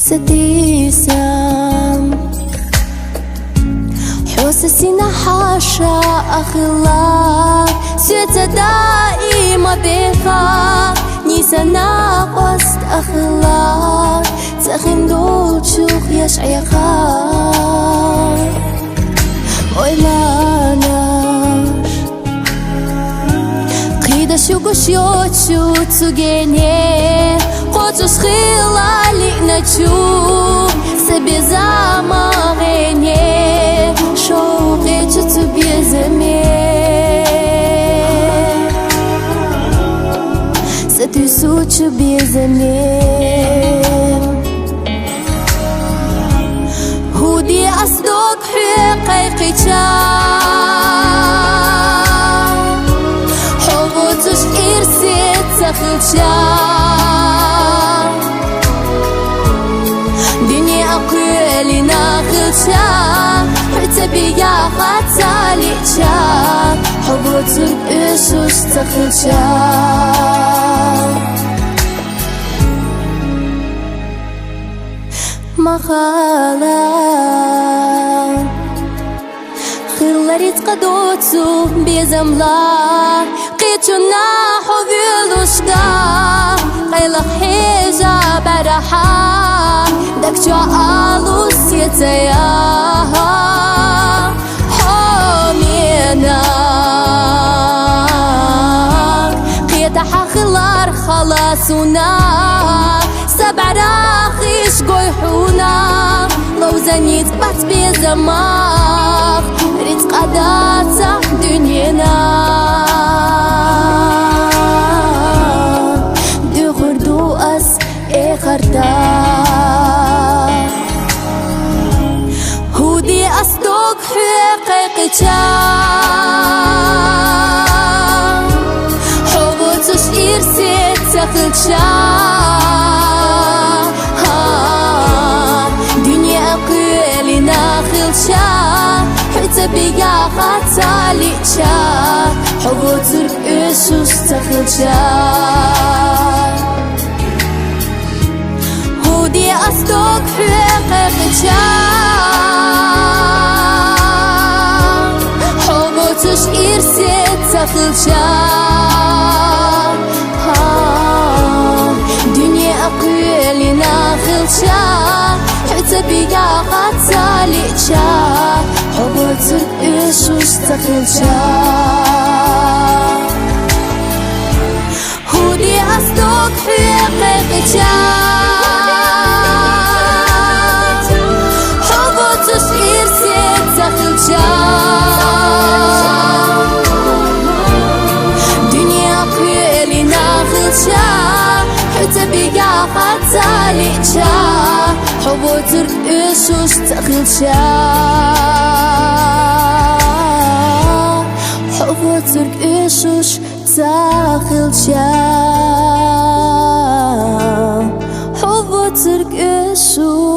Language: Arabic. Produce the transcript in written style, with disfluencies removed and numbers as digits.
ستيسم حوسسنا حاشا أخلا سيتا دائما بيخا نيسانا قصد أخلا تخين دول شوخ يشعيخا ويلاناش قيدا شوكو شيوتشو تسوغيني قوتوش خلالي نتشوف سبي زماني شوقي تتبي زمين ستسوتش بزمين هودي أصدق حقيقي حبوتوش إرسيت تخلشا أقولي ناخلشا حتبيا خاتاليشا حبوتن إيشوش تخلشا مخالا خلاري تقدوتو بيزملا قيتو ناحو فيلوشكا قيلق حيجا برحا دكتو آلوس يتيا حومينا قيتا حخلار خلاصونا سبع راخيش قيحونا لو زنيت بات بيزماغ ريت قداتا دنينا دو خردو أس إخرتا هودي أصدق حقيقتا حبوتوش إرسيت تخلشا دنيا أقولي ناخلشا حتى بيا خاتاليشا حبوتوك إيشوش تخلشا هودي أصدق حقيقتا حبوتوش إرسيت تخلشا دنيا أقولي ناخلشا حتى بيا خاتاليشا حبوتوك إيشوش تخلشا هودي أصدق حقيقتا حبوتوش إرسيت تخلشا دنيا قويلي ناخلشا حتى بيا خاتاليشا حبوتوك إيشوش تخلشا حبوتوك إيشوش تخلشا حبوتوك إيشوش